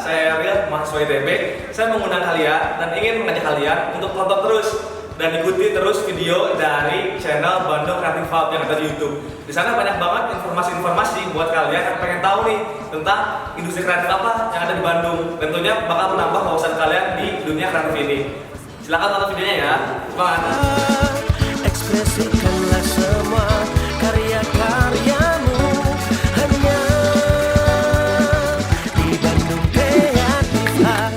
saya Ariel, mahasiswa ITB. Saya mengundang kalian dan ingin mengajak kalian untuk tonton terus dan ikuti terus video dari channel Bandung Creative Hub yang ada di YouTube. Di sana banyak banget informasi-informasi buat kalian yang pengen tahu nih tentang industri kreatif apa yang ada di Bandung. Tentunya bakal menambah wawasan kalian di dunia kreatif ini. Silahkan tonton videonya ya. Semangat! Ekspresikanlah semua karya-karyamu hanya di Bandung Creative Hub.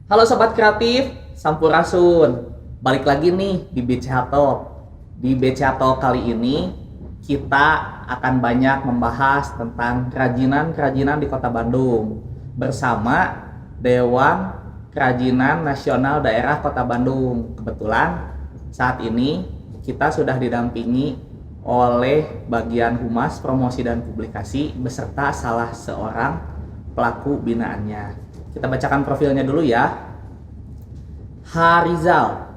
Halo Sobat Kreatif, Sampurasun. Balik lagi nih di BCH Talk. Di BCH Talk kali ini kita akan banyak membahas tentang kerajinan-kerajinan di Kota Bandung bersama Dewan Kerajinan Nasional Daerah Kota Bandung. Kebetulan saat ini kita sudah didampingi oleh bagian Humas Promosi dan Publikasi beserta salah seorang pelaku binaannya. Kita bacakan profilnya dulu ya. Harizal,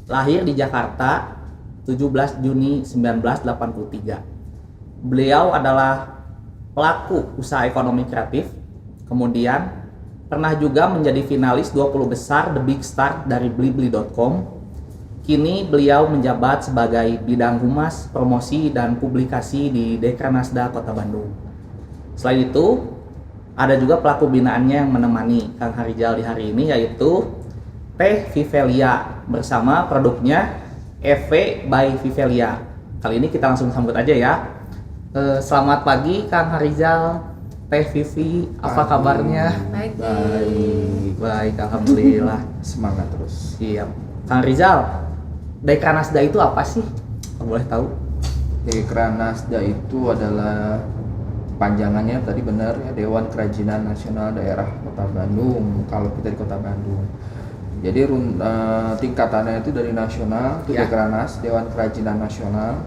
lahir di Jakarta 17 Juni 1983. Beliau adalah pelaku usaha ekonomi kreatif, kemudian pernah juga menjadi finalis 20 besar The Big Start dari Blibli.com. Kini beliau menjabat sebagai bidang humas, promosi, dan publikasi di Dekranasda Kota Bandung. Selain itu, ada juga pelaku binaannya yang menemani Kang Harizal di hari ini, yaitu Teh Vivelia bersama produknya EV by Vivelia. Kali ini kita langsung sambut aja ya. Selamat pagi Kang Harizal, Teh Vivi, apa kabarnya? Baik. Baik, alhamdulillah. Semangat terus. Siap. Kang Harizal, Dekranasda itu apa sih? Kalau boleh tahu? Dekranasda itu adalah panjangannya tadi benar ya, Dewan Kerajinan Nasional Daerah Kota Bandung. Kalau kita di Kota Bandung, jadi tingkatannya itu dari nasional itu ya. Dekranas, Dewan Kerajinan Nasional.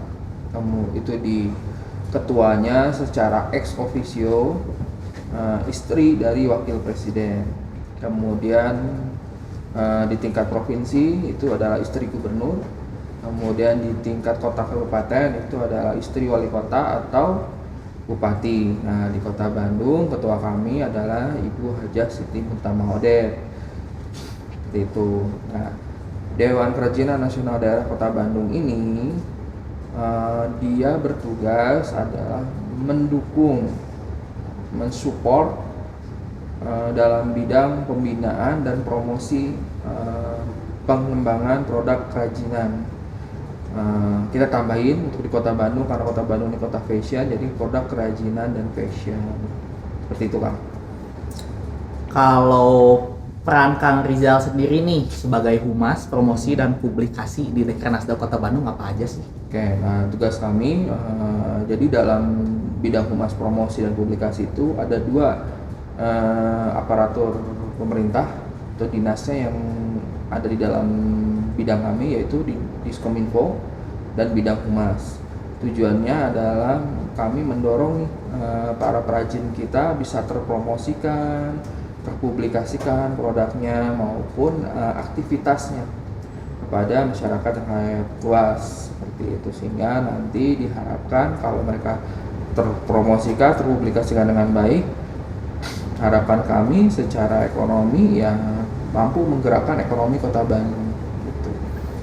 Kamu itu di ketuanya secara ex officio istri dari wakil presiden. Kemudian di tingkat provinsi itu adalah istri gubernur. Kemudian di tingkat kota kabupaten itu adalah istri wali kota atau bupati. Nah, di Kota Bandung ketua kami adalah Ibu Hajah Siti Muntamahodet. Seperti itu. Nah, Dewan Kerajinan Nasional Daerah Kota Bandung ini dia bertugas adalah mendukung, mensupport dalam bidang pembinaan dan promosi pengembangan produk kerajinan. Kita tambahin untuk di Kota Bandung, karena Kota Bandung ini kota fashion, jadi produk kerajinan dan fashion. Seperti itu Kang. Kalau peran Kang Rizal sendiri nih sebagai humas, promosi, dan publikasi di Dekranasda Kota Bandung apa aja sih? Oke, nah tugas kami jadi dalam bidang humas, promosi, dan publikasi itu ada dua aparatur pemerintah atau dinasnya yang ada di dalam bidang kami, yaitu di Diskominfo dan bidang humas. Tujuannya adalah kami mendorong para perajin kita bisa terpromosikan, terpublikasikan produknya maupun aktivitasnya kepada masyarakat yang luas, seperti itu, sehingga nanti diharapkan kalau mereka terpromosikan, terpublikasikan dengan baik, harapan kami secara ekonomi ya mampu menggerakkan ekonomi Kota Bandung.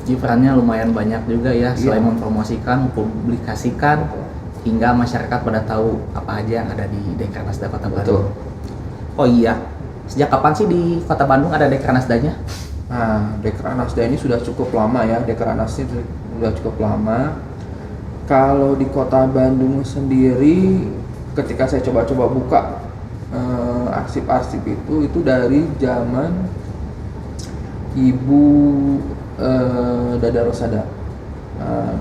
Perannya lumayan banyak juga ya, selain mempromosikan, mempublikasikan, hingga masyarakat pada tahu apa aja yang ada di Dekranasda Kota Bandung. Oh iya, sejak kapan sih di Kota Bandung ada Dekranasdanya? Nah, Dekranasda ini sudah cukup lama ya, Dekranasnya sudah cukup lama. Kalau di Kota Bandung sendiri, ketika saya coba-coba buka arsip-arsip itu dari zaman Ibu Dada Rosada.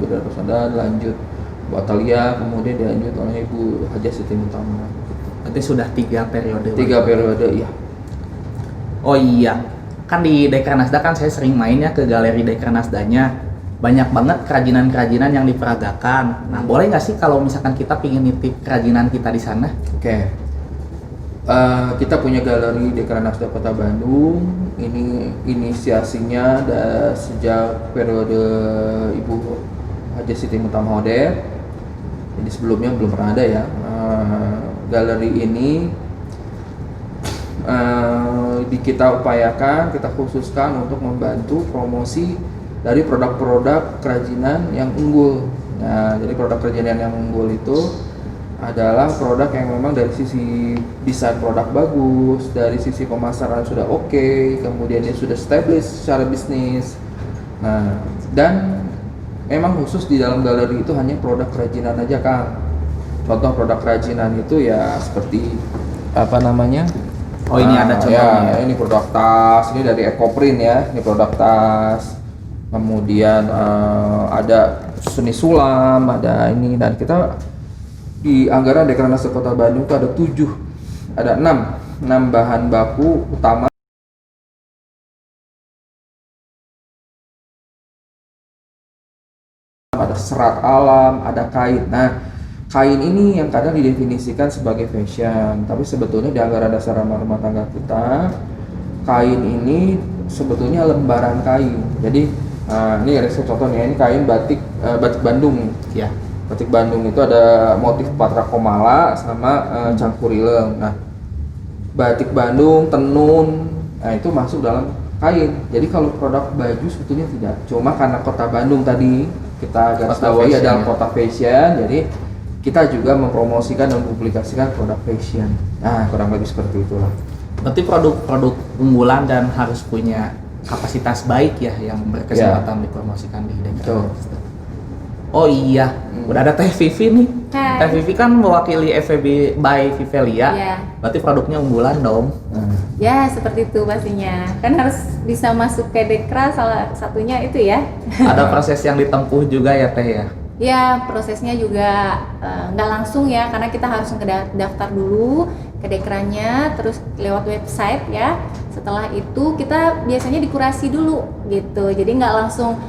Dada Rosada lanjut Bu Atalia, kemudian dilanjut oleh Ibu Hajah Siti Muntamahodet. Berarti sudah 3 periode. 3 periode, iya. Oh iya, kan di Dekranasda kan saya sering mainnya ke galeri Dekranasdanya. Banyak banget kerajinan-kerajinan yang diperagakan. Nah, boleh nggak sih kalau misalkan kita pingin nitip kerajinan kita di sana? Oke. Kita punya galeri Dekranasda Kota Bandung. Ini inisiasinya sejak periode Ibu Hajah Siti Muntamahodet. Jadi sebelumnya belum pernah ada ya. Galeri ini kita upayakan, kita khususkan untuk membantu promosi dari produk-produk kerajinan yang unggul. Nah, jadi produk kerajinan yang unggul itu adalah produk yang memang dari sisi desain produk bagus, dari sisi pemasaran sudah oke, kemudian dia sudah established secara bisnis. Nah, dan memang khusus di dalam galeri itu hanya produk kerajinan aja, Kang. Contoh produk kerajinan itu ya seperti apa namanya? Oh, ini ada contohnya. Ya, ini produk tas, ini dari Ecoprint ya, ini produk tas. Kemudian ada seni sulam, ada ini, dan kita di anggaran Dekranasda Kota Bandung itu ada 6 bahan baku utama. Ada serat alam, ada kain. Nah, kain ini yang kadang didefinisikan sebagai fashion, tapi sebetulnya di anggaran dasar rumah tangga kita, kain ini sebetulnya lembaran kain. Jadi ini ada contoh nih, ini kain batik Bandung. Ya. Batik Bandung itu ada motif patra komala sama cangkurileng. Nah, batik Bandung, tenun, nah itu masuk dalam kain. Jadi kalau produk baju sebetulnya tidak. Cuma karena Kota Bandung tadi kita garis bawahi adalah kota fashion, jadi kita juga mempromosikan dan mempublikasikan produk fashion. Nah, kurang lebih seperti itulah. Berarti produk-produk unggulan dan harus punya kapasitas baik ya yang berkesempatan dipromosikan di Dekranasda. Oh iya, udah ada Teh Vivi nih. Hai. Teh Vivi kan mewakili FEB by Vivelia. Iya. Berarti produknya unggulan dong. Ya, seperti itu pastinya. Kan harus bisa masuk ke Dekra, salah satunya itu ya. Ada proses yang ditempuh juga ya Teh ya. Ya, prosesnya juga nggak langsung ya, karena kita harus daftar dulu ke Dekranya, terus lewat website ya. Setelah itu kita biasanya dikurasi dulu gitu. Jadi nggak langsung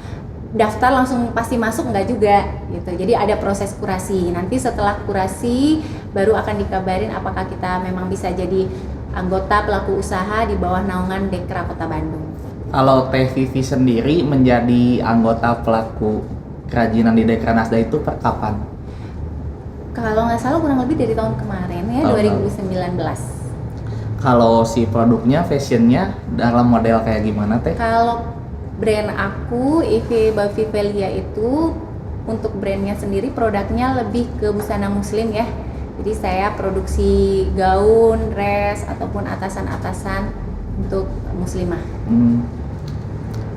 daftar langsung pasti masuk, nggak juga gitu. Jadi ada proses kurasi. Nanti setelah kurasi baru akan dikabarin apakah kita memang bisa jadi anggota pelaku usaha di bawah naungan Dekra Kota Bandung. Kalau Teh Vivi sendiri menjadi anggota pelaku kerajinan di Dekranasda itu per kapan? Kalau nggak salah kurang lebih dari tahun kemarin ya, Tahun 2019. Kalau si produknya, fashionnya dalam model kayak gimana Teh? Kalau brand aku, IV by Vivelia itu untuk brandnya sendiri produknya lebih ke busana muslim ya. Jadi saya produksi gaun, dress ataupun atasan-atasan untuk muslimah.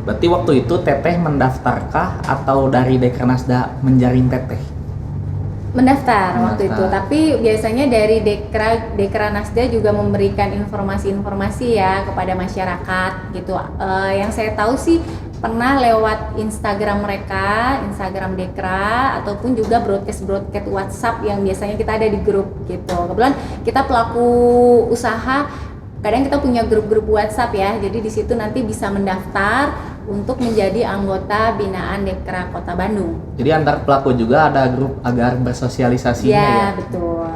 Berarti waktu itu Teteh mendaftarkah atau dari Dekranasda menjaring Teteh? Mendaftar waktu itu, tapi biasanya dari Dekranasda juga memberikan informasi-informasi ya kepada masyarakat gitu. Yang saya tahu sih pernah lewat Instagram mereka, Instagram Dekra, ataupun juga broadcast WhatsApp yang biasanya kita ada di grup gitu. Kebetulan kita pelaku usaha, kadang kita punya grup-grup WhatsApp ya, jadi di situ nanti bisa mendaftar untuk menjadi anggota binaan Dekra Kota Bandung. Jadi antar pelaku juga ada grup agar bersosialisasinya ya? Ya, betul.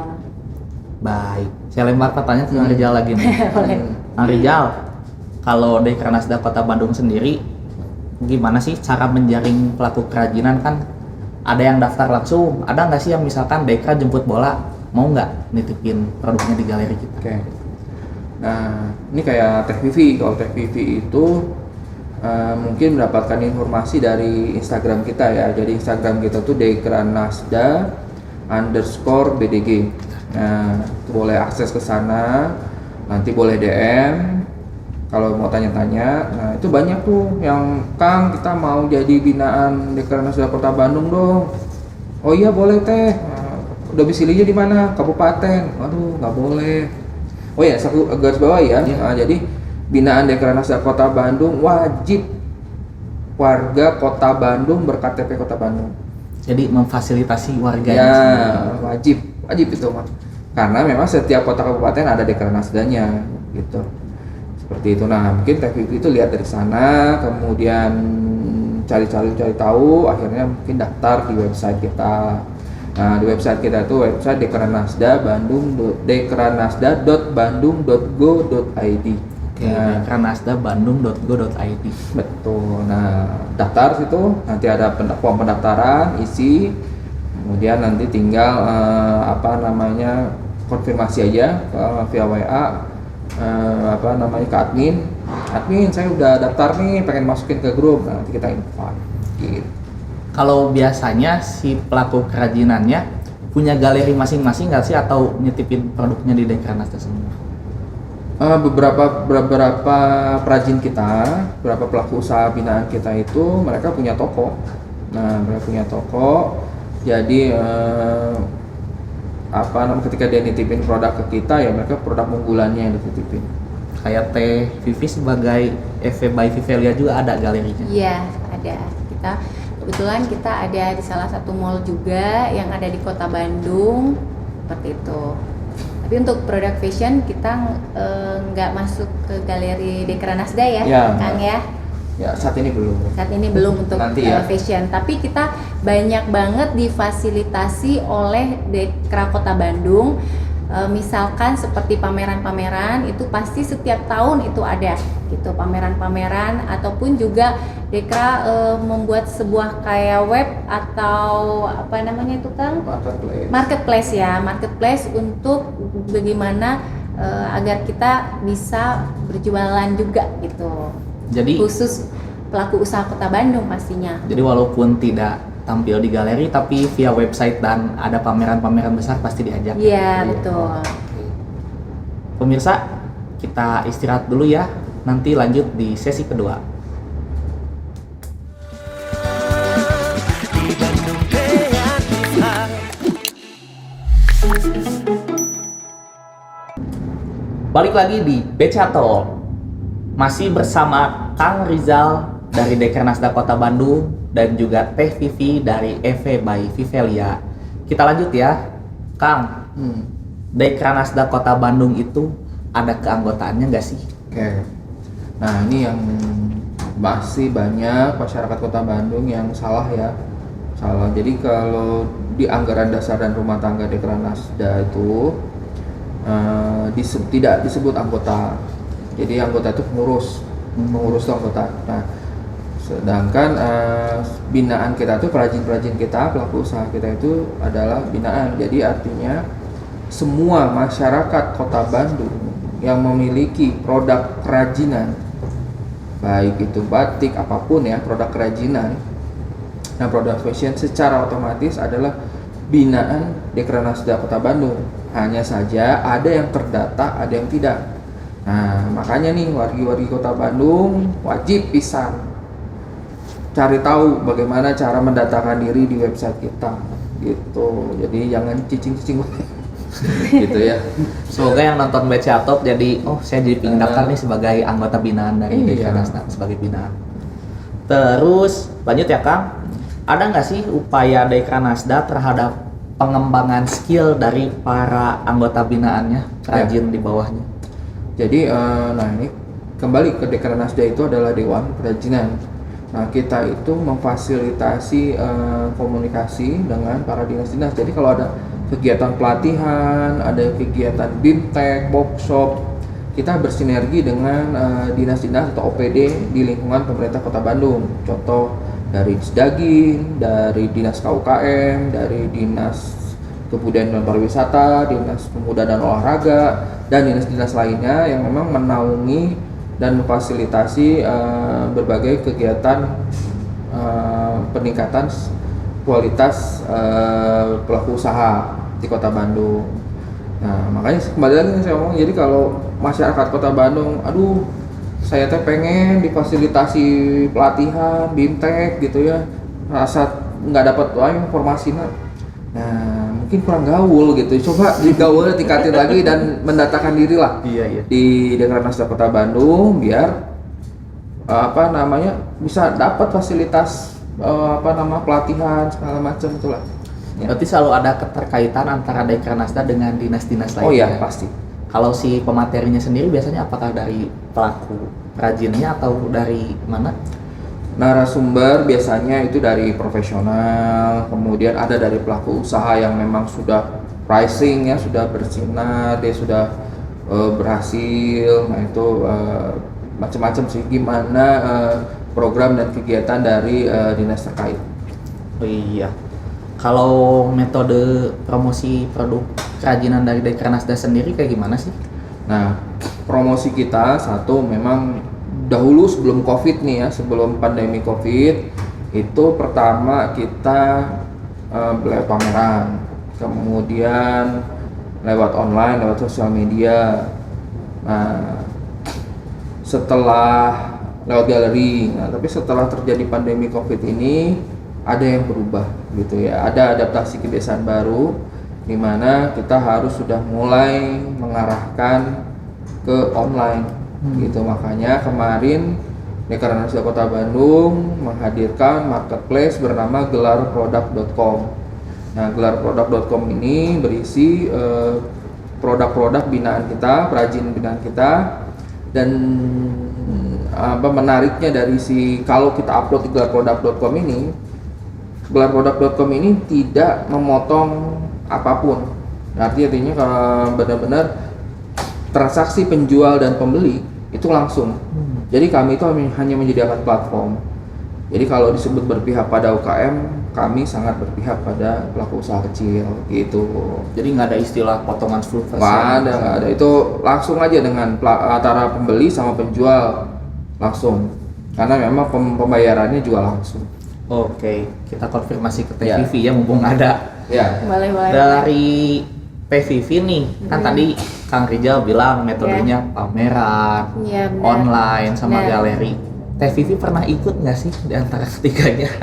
Baik, saya lempar pertanyaan ke Kang Rizal lagi nih. Kang Rizal, kalau Dekranasda Kota Bandung sendiri, gimana sih cara menjaring pelaku kerajinan? Kan ada yang daftar langsung, ada nggak sih yang misalkan Dekra jemput bola, mau nggak nitipin produknya di galeri kita? Oke. Nah, ini kayak Teh Vivi. Kalau Teh Vivi itu mungkin mendapatkan informasi dari Instagram kita ya. Jadi Instagram kita tuh dekranasda_BDG. Nah, itu boleh akses ke sana. Nanti boleh DM kalau mau tanya-tanya. Nah, itu banyak tuh yang, Kang, kita mau jadi binaan Dekranasda Kota Bandung dong. Oh iya boleh Teh. Domisilinya di mana? Kabupaten. Waduh, nggak boleh. Oh ya, satu garis bawah ya. Nah, jadi binaan Dekranasda Kota Bandung wajib warga Kota Bandung berKTP Kota Bandung. Jadi memfasilitasi warganya Ya, sendiri. wajib itu Mas. Karena memang setiap kota kabupaten ada Dekranasdanya gitu. Seperti itu. Nah, mungkin Teh Vivi itu lihat dari sana, kemudian cari tahu, akhirnya mungkin daftar di website kita. Nah, di website kita itu website dekranasda.bandung.go.id. Oke, dekranasda.bandung.go.id. Betul. Nah, daftar situ, nanti ada form pendaftaran, isi. Kemudian nanti tinggal konfirmasi aja via WA ke admin saya udah daftar nih, pengen masukin ke grup. Nah, nanti kita invite gitu. Kalau biasanya si pelaku kerajinannya punya galeri masing-masing nggak sih, atau nyetipin produknya di Dekranasda semua? Beberapa perajin kita, beberapa pelaku usaha binaan kita itu mereka punya toko. Nah, mereka punya toko. Jadi ketika dia nitipin produk ke kita, ya mereka produk unggulannya yang dititipin. Kayak Teh Vivi sebagai EV by Vivelia juga ada galerinya. Iya, ada. Kebetulan kita ada di salah satu mall juga yang ada di Kota Bandung, seperti itu. Tapi untuk produk fashion kita nggak masuk ke galeri Dekranasda ya, Kang ya? Ya, saat ini belum. Saat ini belum untuk Nanti ya. fashion, tapi kita banyak banget difasilitasi oleh Dekra Kota Bandung. Misalkan seperti pameran-pameran itu pasti setiap tahun itu ada gitu, pameran-pameran, ataupun juga Dekra membuat sebuah kayak web atau apa namanya itu Kang? Marketplace untuk bagaimana agar kita bisa berjualan juga gitu. Jadi Khusus pelaku usaha Kota Bandung pastinya. Jadi walaupun tidak tampil di galeri, tapi via website dan ada pameran-pameran besar pasti diajak. Iya, betul. Pemirsa, kita istirahat dulu ya. Nanti lanjut di sesi kedua. Di Bandung Kreatif Hub. Balik lagi di Beca Talk. Masih bersama Kang Rizal dari Dekranasda Kota Bandung dan juga Teh Vivi dari EV by Vivelia. Kita lanjut ya, Kang. Dekranasda Kota Bandung itu ada keanggotaannya nggak sih? Oke. Nah, ini yang masih banyak masyarakat Kota Bandung yang salah ya. Salah. Jadi kalau di anggaran dasar dan rumah tangga Dekranasda itu tidak disebut anggota. Jadi anggota itu pengurus itu anggota. Nah, sedangkan binaan kita tuh perajin-perajin kita, pelaku usaha kita itu adalah binaan. Jadi artinya semua masyarakat Kota Bandung yang memiliki produk kerajinan, baik itu batik apapun ya, produk kerajinan, nah produk fashion secara otomatis adalah binaan Dekranasda Kota Bandung. Hanya saja ada yang terdata, ada yang tidak. Nah, makanya nih wargi-wargi Kota Bandung wajib pisan cari tahu bagaimana cara mendatakan diri di website kita gitu. Jadi jangan cicing-cicing gitu ya. Semoga yang nonton Beca Talk jadi saya jadi pengen daftar nih sebagai anggota binaan dari Dekranasda sebagai binaan. Terus lanjut ya Kang. Ada nggak sih upaya Dekranasda terhadap pengembangan skill dari para anggota binaannya, perajin di bawahnya? Jadi nah ini kembali ke Dekranasda itu adalah Dewan Kerajinan. Nah, kita itu memfasilitasi komunikasi dengan para dinas-dinas. Jadi kalau ada kegiatan pelatihan, ada kegiatan BIMTEK, workshop, kita bersinergi dengan dinas-dinas atau OPD di lingkungan pemerintah Kota Bandung. Contoh dari Disdagin, dari Dinas KUKM, dari Dinas Kebudayaan dan Pariwisata, Dinas Pemuda dan Olahraga, dan dinas-dinas lainnya yang memang menaungi dan memfasilitasi berbagai kegiatan peningkatan kualitas pelaku usaha di Kota Bandung. Nah, makanya kembali lagi saya ngomong, jadi kalau masyarakat Kota Bandung, aduh saya teh pengen difasilitasi pelatihan, BIMTEK gitu ya, rasa nggak dapat informasinya. Nah, mungkin kurang gaul gitu. Coba digaul, tingkatin lagi dan mendatakan diri lah. Iya. Di Dekranasda Kota Bandung biar bisa dapat fasilitas pelatihan segala macam itulah. Ya. Berarti selalu ada keterkaitan antara Dekranasda dengan dinas-dinas lainnya. Oh iya, pasti. Kalau si pematerinya sendiri biasanya apakah dari pelaku perajinnya atau dari mana? Narasumber biasanya itu dari profesional, kemudian ada dari pelaku usaha yang memang sudah pricing ya, sudah bersinar, dia sudah berhasil. Nah itu macam-macam sih gimana program dan kegiatan dari dinas terkait. Oh iya. Kalau metode promosi produk kerajinan dari Dekranasda sendiri kayak gimana sih? Nah, promosi kita satu memang dahulu sebelum COVID nih ya, sebelum pandemi COVID itu pertama kita lewat pameran, kemudian lewat online, lewat sosial media. Nah, setelah lewat galeri. Nah, tapi setelah terjadi pandemi COVID ini ada yang berubah gitu ya. Ada adaptasi kebiasaan baru di mana kita harus sudah mulai mengarahkan ke online gitu. Makanya kemarin Dekranasda Kota Bandung menghadirkan marketplace bernama gelarproduct.com. Nah, gelarproduct.com ini berisi produk-produk binaan kita, perajin binaan kita, dan menariknya dari kalau kita upload di gelarproduct.com ini, gelarproduct.com ini tidak memotong apapun. Artinya kalau benar-benar transaksi penjual dan pembeli itu langsung. Jadi kami itu hanya menyediakan platform. Jadi kalau disebut berpihak pada UKM, kami sangat berpihak pada pelaku usaha kecil gitu. Jadi nggak ada istilah potongan 10%. Nggak ada. Itu langsung aja dengan antara pembeli sama penjual langsung. Karena memang pembayarannya juga langsung. Oke, kita konfirmasi ke Ya. PVV ya, mumpung ada. Ya. Boleh. Dari PVV nih, kan tadi Kang Rizal bilang metodenya pameran, Iya, benar. online, sama Benar. galeri. PVV pernah ikut nggak sih di antara ketiganya?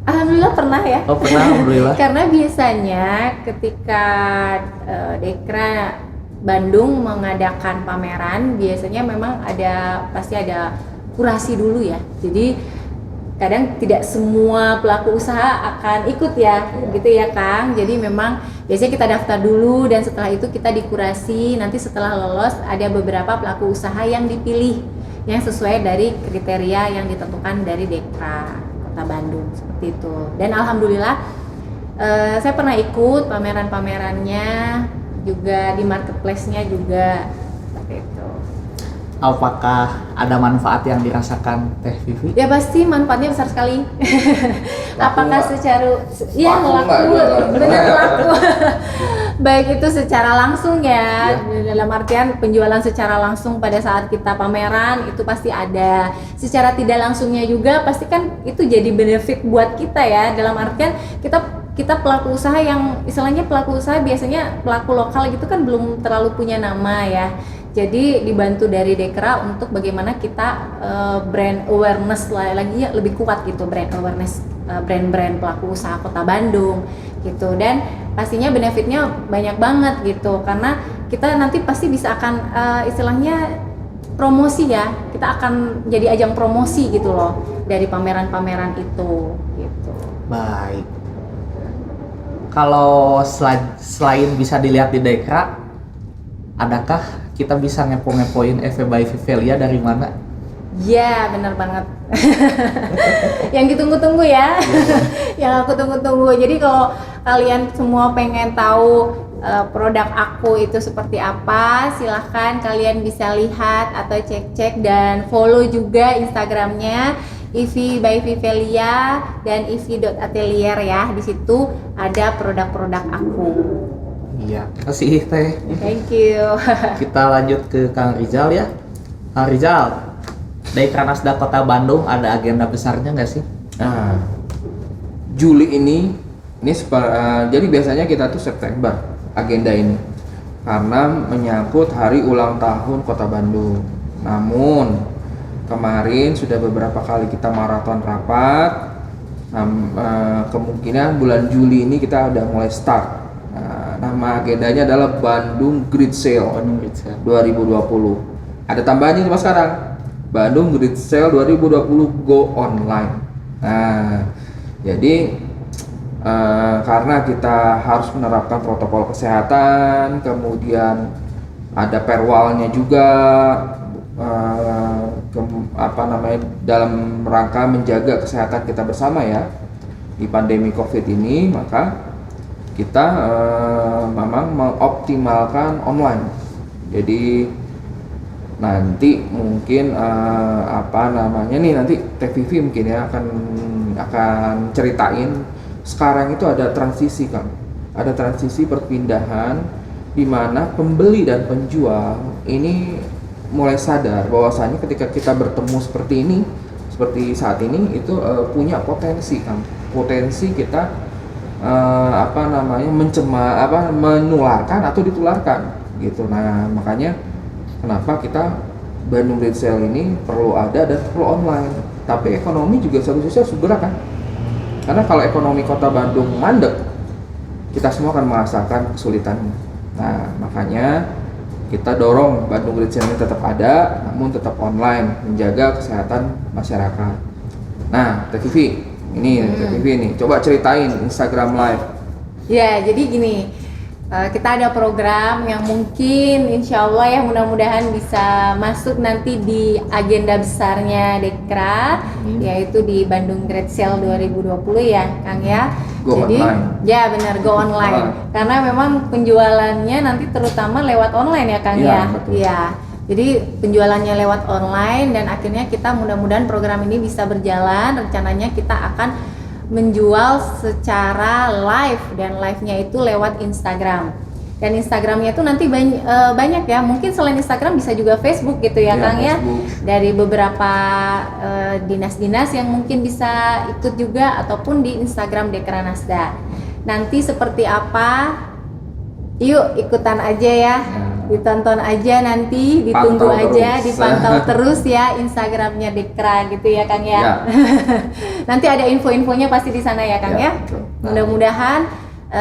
Alhamdulillah pernah ya. Oh pernah, alhamdulillah. Karena biasanya ketika Dekra Bandung mengadakan pameran, biasanya memang pasti ada kurasi dulu ya. Jadi kadang tidak semua pelaku usaha akan ikut ya, gitu ya Kang. Jadi memang biasanya kita daftar dulu dan setelah itu kita dikurasi. Nanti setelah lolos ada beberapa pelaku usaha yang dipilih yang sesuai dari kriteria yang ditentukan dari Dekra Kota Bandung seperti itu. Dan alhamdulillah saya pernah ikut pameran-pamerannya, juga di marketplace-nya juga seperti itu. Apakah ada manfaat yang dirasakan Teh Vivi? Ya pasti manfaatnya besar sekali. Apakah nggak? secara Laku nggak jualan? benar laku. Baik itu secara langsung ya, dalam artian penjualan secara langsung pada saat kita pameran itu pasti ada. Secara tidak langsungnya juga pasti kan itu jadi benefit buat kita ya, dalam artian kita pelaku usaha yang istilahnya pelaku usaha biasanya pelaku lokal gitu kan belum terlalu punya nama ya. Jadi dibantu dari Dekra untuk bagaimana kita brand awareness lagi lebih kuat gitu, brand awareness brand-brand pelaku usaha Kota Bandung gitu. Dan pastinya benefitnya banyak banget gitu, karena kita nanti pasti bisa akan istilahnya promosi ya, kita akan jadi ajang promosi gitu loh dari pameran-pameran itu gitu. Baik. Kalau selain bisa dilihat di Dekra, adakah kita bisa ngepo-ngepoin EV by Vivelia dari mana? Ya, benar banget. Yang ditunggu-tunggu ya. Yang aku tunggu-tunggu. Jadi kalau kalian semua pengen tahu produk aku itu seperti apa, silahkan kalian bisa lihat atau cek-cek dan follow juga Instagramnya EV by Vivelia dan ev.atelier ya. Di situ ada produk-produk aku. Iya, kasih Teh. Thank you. Kita lanjut ke Kang Rizal ya. Kang Rizal, Dekranasda Kota Bandung ada agenda besarnya nggak sih? Nah, Juli ini jadi biasanya kita tuh September agenda ini karena menyangkut hari ulang tahun Kota Bandung. Namun kemarin sudah beberapa kali kita maraton rapat. Kemungkinan bulan Juli ini kita udah mulai start. Nama agendanya adalah Bandung Grid Sale 2020. Ada tambahannya cuma sekarang. Bandung Grid Sale 2020 Go Online. Nah, jadi karena kita harus menerapkan protokol kesehatan, kemudian ada perwalnya juga, dalam rangka menjaga kesehatan kita bersama ya di pandemi COVID ini, maka kita memang mengoptimalkan online. Jadi nanti mungkin nanti Teh Vivi mungkin ya akan ceritain sekarang itu ada transisi Kang, ada transisi perpindahan di mana pembeli dan penjual ini mulai sadar bahwasanya ketika kita bertemu seperti ini, seperti saat ini itu punya potensi Kang, potensi kita menularkan atau ditularkan gitu. Nah makanya kenapa kita Bandung Great Sale ini perlu ada dan perlu online, tapi ekonomi juga satu sisi harus bergerak kan, karena kalau ekonomi kota Bandung mandek kita semua akan merasakan kesulitannya. Nah makanya kita dorong Bandung Great Sale ini tetap ada, namun tetap online, menjaga kesehatan masyarakat. Nah, Teh Vivi, ini Teh Vivi nih, coba ceritain Instagram Live. Ya, jadi gini, kita ada program yang mungkin insya Allah ya mudah-mudahan bisa masuk nanti di agenda besarnya Dekra, yaitu di Bandung Great Sale 2020 ya Kang ya. Go Jadi online. ya benar, go online. Karena memang penjualannya nanti terutama lewat online ya Kang Iya, ya. betul. Iya. Jadi penjualannya lewat online dan akhirnya kita mudah-mudahan program ini bisa berjalan. Rencananya kita akan menjual secara live dan live-nya itu lewat Instagram. Dan Instagramnya itu nanti banyak ya, mungkin selain Instagram bisa juga Facebook gitu ya, Iya, Kang ya. Facebook. Dari beberapa dinas-dinas yang mungkin bisa ikut juga ataupun di Instagram Dekra Nasda. Nanti seperti apa? Yuk ikutan aja ya. Ditonton aja nanti, ditunggu Pantau aja, terus. dipantau terus ya Instagramnya Dekra gitu ya Kang ya. Ya. Nanti ada info-infonya pasti di sana ya Kang ya. Betul. Mudah-mudahan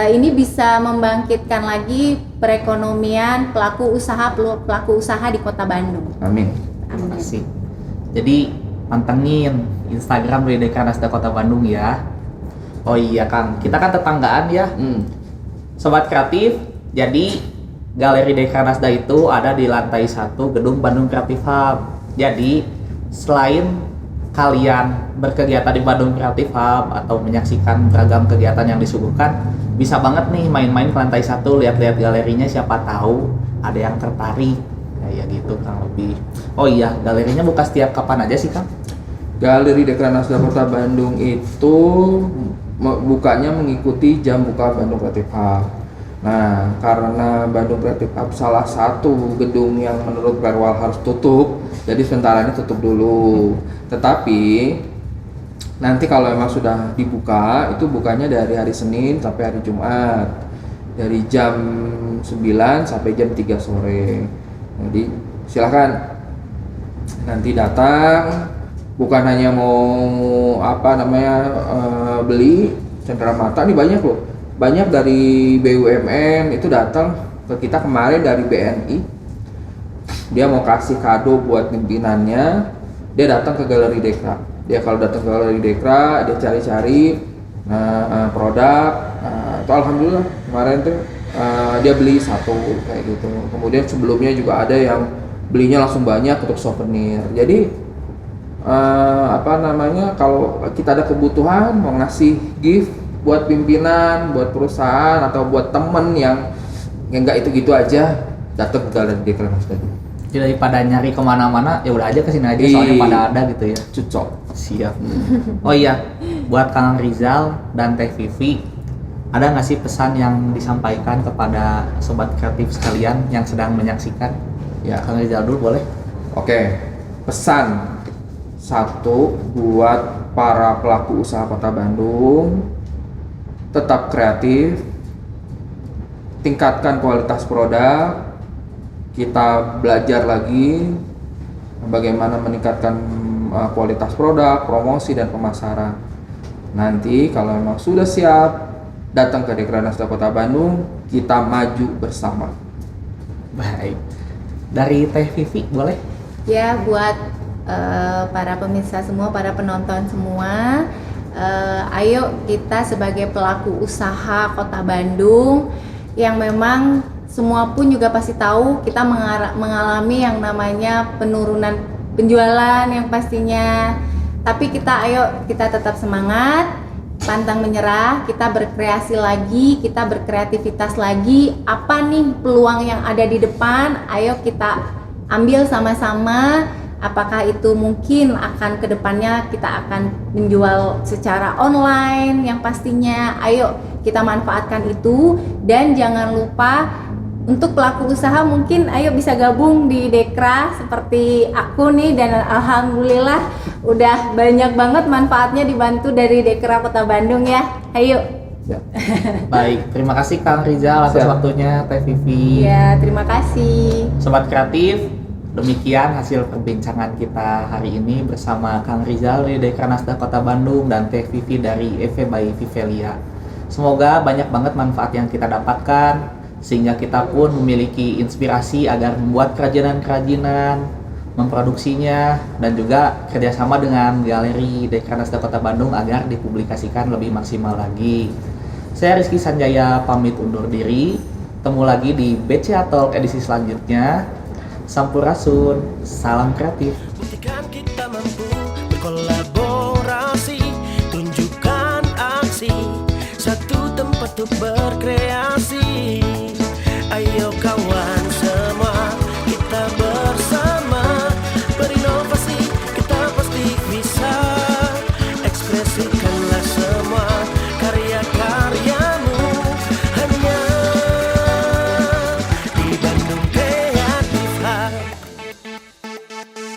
ini bisa membangkitkan lagi perekonomian pelaku usaha di Kota Bandung. Amin. Terima kasih. Jadi pantengin Instagram dari Dekra Nasda Kota Bandung ya. Oh iya Kang, kita kan tetanggaan ya. Sobat kreatif, jadi Galeri Dekra Nasda itu ada di lantai 1 gedung Bandung Creative Hub. Jadi selain kalian berkegiatan di Bandung Creative Hub atau menyaksikan beragam kegiatan yang disuguhkan, bisa banget nih main-main ke lantai 1, lihat-lihat galerinya, siapa tahu ada yang tertarik. Kayak gitu Kang lebih. Oh iya, galerinya buka setiap kapan aja sih Kang? Galeri Dekra Nasda Kota Bandung itu bukanya mengikuti jam buka Bandung Creative Hub. Nah, karena Bandung Creative Hub salah satu gedung yang menurut Perwal harus tutup, jadi sementara ini tutup dulu. Tetapi nanti kalau memang sudah dibuka, itu bukanya dari hari Senin sampai hari Jumat, dari jam 9 sampai jam 3 sore. Jadi silakan nanti datang, bukan hanya mau beli cenderamata, ini banyak loh. Banyak dari BUMN itu datang ke kita kemarin dari BNI. Dia mau kasih kado buat pimpinannya, dia datang ke Galeri Dekra. Dia kalau datang ke Galeri Dekra, dia cari-cari produk. Itu alhamdulillah kemarin tuh dia beli satu kayak gitu. Kemudian sebelumnya juga ada yang belinya langsung banyak untuk souvenir. Jadi kalau kita ada kebutuhan mau ngasih gift buat pimpinan, buat perusahaan atau buat temen yang nggak itu gitu aja, datang ke Galeri Dekra Nasda. Jadi daripada nyari kemana-mana, ya udah aja kesini aja, soalnya pada ada gitu ya. Cocok. Siap. Oh iya, buat Kang Rizal dan Teh Vivi, ada nggak sih pesan yang disampaikan kepada sobat kreatif sekalian yang sedang menyaksikan? Ya. Kang Rizal dulu boleh? Oke, pesan satu buat para pelaku usaha Kota Bandung, tetap kreatif, tingkatkan kualitas produk, kita belajar lagi bagaimana meningkatkan kualitas produk, promosi dan pemasaran. Nanti kalau memang sudah siap, datang ke Dekra Nasda Kota Bandung, kita maju bersama. Baik. Dari Teh Vivi boleh? Ya, buat para pemirsa semua, para penonton semua, ayo kita sebagai pelaku usaha Kota Bandung yang memang semua pun juga pasti tahu kita mengalami yang namanya penurunan penjualan yang pastinya, tapi kita tetap semangat, pantang menyerah, kita berkreasi lagi, kita berkreativitas lagi. Apa nih peluang yang ada di depan? Ayo kita ambil sama-sama, Apakah itu mungkin akan kedepannya kita akan menjual secara online yang pastinya. Ayo kita manfaatkan itu, dan jangan lupa untuk pelaku usaha mungkin ayo bisa gabung di Dekra seperti aku nih, dan alhamdulillah udah banyak banget manfaatnya dibantu dari Dekra Kota Bandung ya. Ayo. Siap. Baik, terima kasih Kang Rizal atas Siap. waktunya Teh Vivi. Ya, terima kasih. Sobat kreatif, demikian hasil perbincangan kita hari ini bersama Kang Rizal dari Dekranasda Kota Bandung dan Teh Vivi dari EV by Vivelia. Semoga banyak banget manfaat yang kita dapatkan, sehingga kita pun memiliki inspirasi agar membuat kerajinan-kerajinan, memproduksinya, dan juga kerjasama dengan Galeri Dekranasda Kota Bandung agar dipublikasikan lebih maksimal lagi. Saya Rizky Sanjaya pamit undur diri. Temu lagi di BCA Talk edisi selanjutnya. Sampurasun, salam kreatif. Buktikan kita mampu berkolaborasi, tunjukkan aksi, satu tempat untuk berkreasi. Ayo